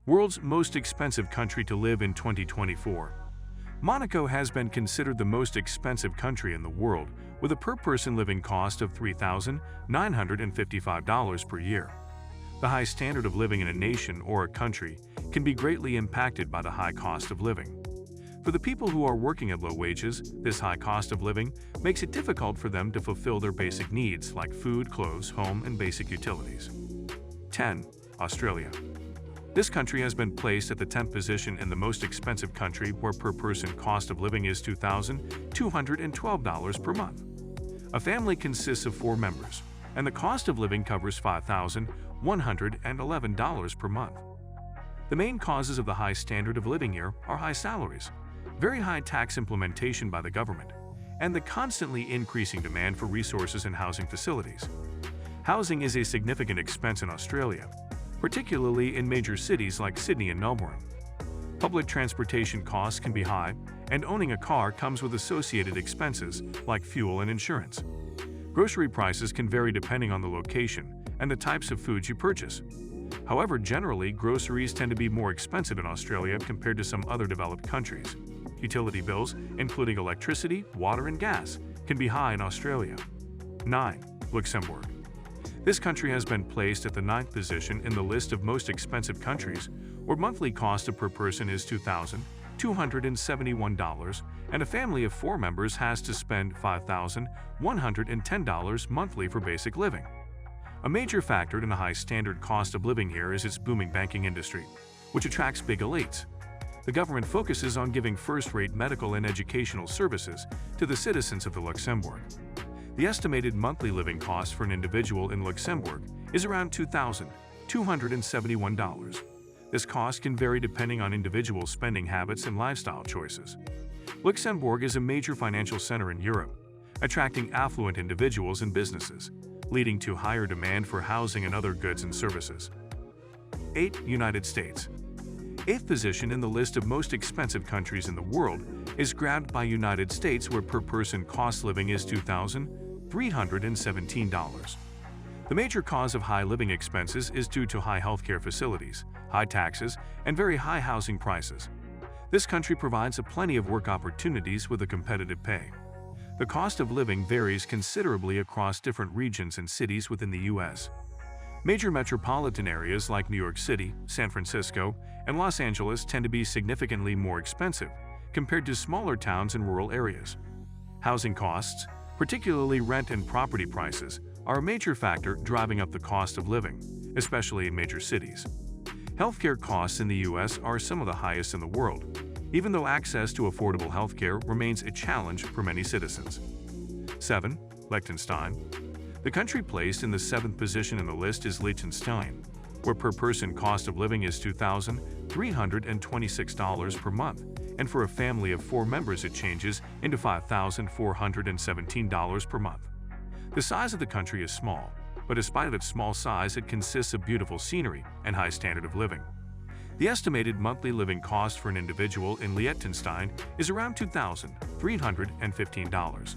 World's most expensive country to live in 2024. Monaco has been considered the most expensive country in the world, with a per-person living cost of $3,955 per year. The high standard of living in a nation or a country can be greatly impacted by the high cost of living. For the people who are working at low wages, this high cost of living makes it difficult for them to fulfill their basic needs like food, clothes, home, and basic utilities. 10. Australia. This country has been placed at the 10th position in the most expensive country, where per-person cost of living is $2,212 per month. A family consists of 4 members, and the cost of living covers $5,111 per month. The main causes of the high standard of living here are high salaries, very high tax implementation by the government, and the constantly increasing demand for resources and housing facilities. Housing is a significant expense in Australia, particularly in major cities like Sydney and Melbourne. Public transportation costs can be high, and owning a car comes with associated expenses like fuel and insurance. Grocery prices can vary depending on the location and the types of foods you purchase. However, generally, groceries tend to be more expensive in Australia compared to some other developed countries. Utility bills, including electricity, water, and gas, can be high in Australia. 9. Luxembourg. This country has been placed at the 9th position in the list of most expensive countries, where monthly cost per person is $2,271, and a family of 4 members has to spend $5,110 monthly for basic living. A major factor in the high standard cost of living here is its booming banking industry, which attracts big elites. The government focuses on giving first-rate medical and educational services to the citizens of the Luxembourg. The estimated monthly living cost for an individual in Luxembourg is around $2,271. This cost can vary depending on individual spending habits and lifestyle choices. Luxembourg is a major financial center in Europe, attracting affluent individuals and businesses, leading to higher demand for housing and other goods and services. 8. United States. 8th position in the list of most expensive countries in the world is grabbed by United States, where per-person cost living is $2,317. The major cause of high living expenses is due to high healthcare facilities, high taxes, and very high housing prices. This country provides plenty of work opportunities with a competitive pay. The cost of living varies considerably across different regions and cities within the U.S. Major metropolitan areas like New York City, San Francisco, and Los Angeles tend to be significantly more expensive compared to smaller towns and rural areas. Housing costs, particularly rent and property prices, are a major factor driving up the cost of living, especially in major cities. Healthcare costs in the U.S. are some of the highest in the world, even though access to affordable healthcare remains a challenge for many citizens. 7. Liechtenstein. The country placed in the 7th position in the list is Liechtenstein, where per-person cost of living is $2,326 per month, and for a family of 4 members it changes into $5,417 per month. The size of the country is small, but despite its small size, it consists of beautiful scenery and high standard of living. The estimated monthly living cost for an individual in Liechtenstein is around $2,315.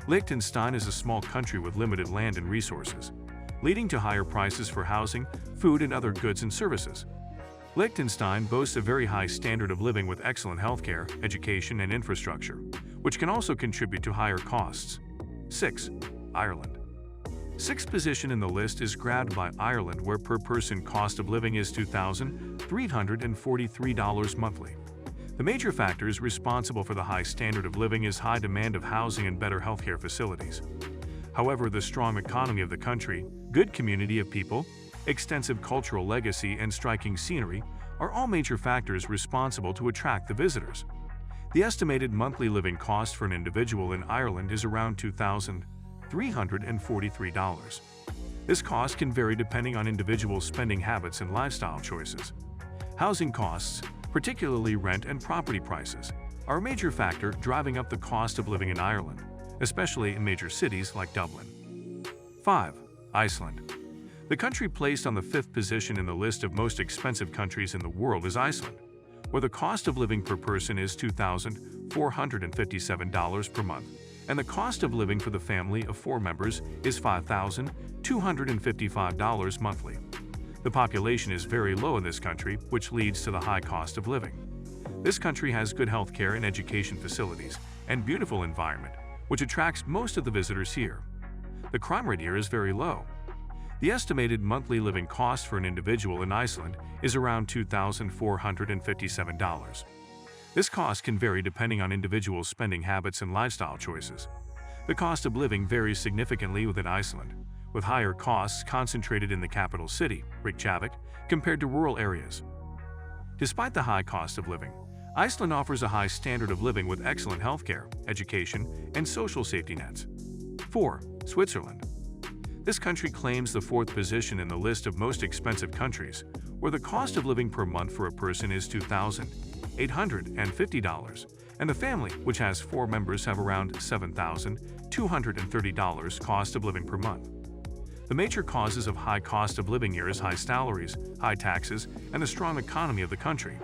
Liechtenstein is a small country with limited land and resources, leading to higher prices for housing, food, and other goods and services. Liechtenstein boasts a very high standard of living with excellent healthcare, education, and infrastructure, which can also contribute to higher costs. 6. Ireland. 6th position in the list is grabbed by Ireland, where per-person cost of living is $2,343 monthly. The major factors responsible for the high standard of living is high demand of housing and better healthcare facilities. However, the strong economy of the country, good community of people, extensive cultural legacy, and striking scenery are all major factors responsible to attract the visitors. The estimated monthly living cost for an individual in Ireland is around $2,343. This cost can vary depending on individual spending habits and lifestyle choices. Housing costs, particularly rent and property prices, are a major factor driving up the cost of living in Ireland, especially in major cities like Dublin. 5. Iceland. The country placed on the 5th position in the list of most expensive countries in the world is Iceland, where the cost of living per person is $2,457 per month, and the cost of living for the family of 4 members is $5,255 monthly. The population is very low in this country, which leads to the high cost of living. This country has good healthcare and education facilities and beautiful environment, which attracts most of the visitors here. The crime rate here is very low. The estimated monthly living cost for an individual in Iceland is around $2,457. This cost can vary depending on individuals' spending habits and lifestyle choices. The cost of living varies significantly within Iceland, with higher costs concentrated in the capital city, Reykjavik, compared to rural areas. Despite the high cost of living, Iceland offers a high standard of living with excellent healthcare, education, and social safety nets. 4. Switzerland. This country claims the fourth position in the list of most expensive countries, where the cost of living per month for a person is $2,850, and the family, which has 4 members, have around $7,230 cost of living per month. The major causes of high cost of living here is high salaries, high taxes, and the strong economy of the country.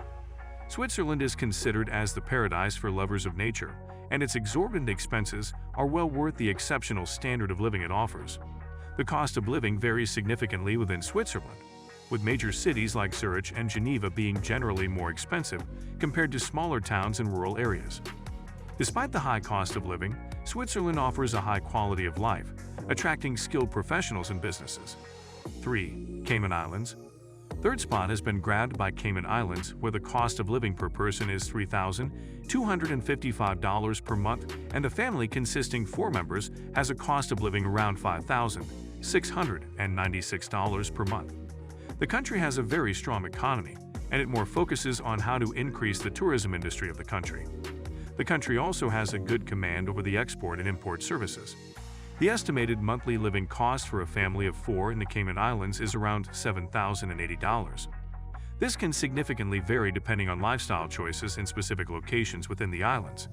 Switzerland is considered as the paradise for lovers of nature, and its exorbitant expenses are well worth the exceptional standard of living it offers. The cost of living varies significantly within Switzerland, with major cities like Zurich and Geneva being generally more expensive compared to smaller towns and rural areas. Despite the high cost of living, Switzerland offers a high quality of life, attracting skilled professionals and businesses. 3. Cayman Islands. Third spot has been grabbed by Cayman Islands, where the cost of living per person is $3,255 per month, and a family consisting 4 members has a cost of living around $5,696 per month. The country has a very strong economy, and it more focuses on how to increase the tourism industry of the country. The country also has a good command over the export and import services. The estimated monthly living cost for a family of 4 in the Cayman Islands is around $7,080. This can significantly vary depending on lifestyle choices in specific locations within the islands.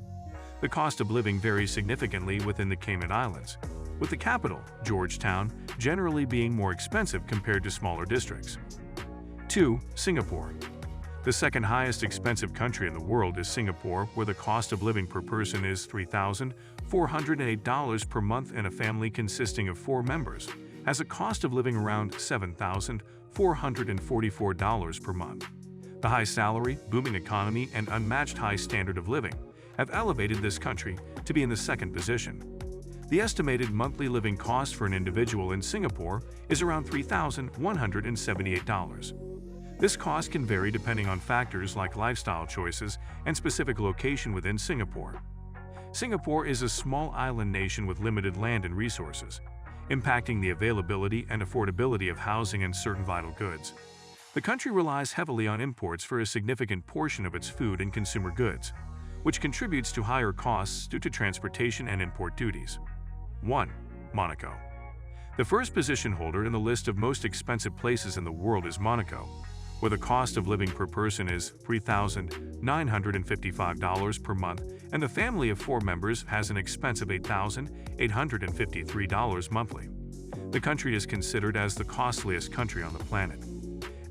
The cost of living varies significantly within the Cayman Islands, with the capital, Georgetown, generally being more expensive compared to smaller districts. 2. Singapore. The second highest expensive country in the world is Singapore, where the cost of living per person is $3,408 per month, and a family consisting of 4 members has a cost of living around $7,444 per month. The high salary, booming economy, and unmatched high standard of living have elevated this country to be in the second position. The estimated monthly living cost for an individual in Singapore is around $3,178. This cost can vary depending on factors like lifestyle choices and specific location within Singapore. Singapore is a small island nation with limited land and resources, impacting the availability and affordability of housing and certain vital goods. The country relies heavily on imports for a significant portion of its food and consumer goods, which contributes to higher costs due to transportation and import duties. 1. Monaco. The first position holder in the list of most expensive places in the world is Monaco, where the cost of living per person is $3,955 per month, and the family of 4 members has an expense of $8,853 monthly. The country is considered as the costliest country on the planet.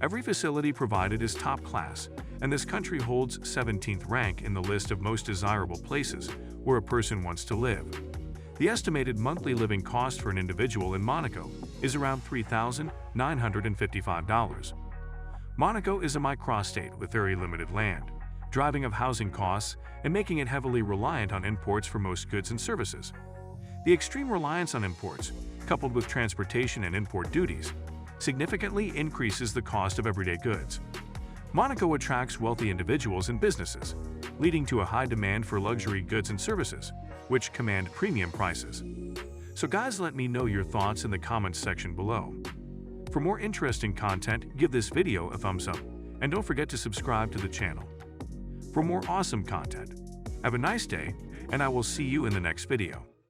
Every facility provided is top class, and this country holds 17th rank in the list of most desirable places where a person wants to live. The estimated monthly living cost for an individual in Monaco is around $3,955. Monaco is a microstate with very limited land, driving up housing costs and making it heavily reliant on imports for most goods and services. The extreme reliance on imports, coupled with transportation and import duties, significantly increases the cost of everyday goods. Monaco attracts wealthy individuals and businesses, leading to a high demand for luxury goods and services, which command premium prices. So guys, let me know your thoughts in the comments section below. For more interesting content, give this video a thumbs up, and don't forget to subscribe to the channel. For more awesome content, have a nice day, and I will see you in the next video.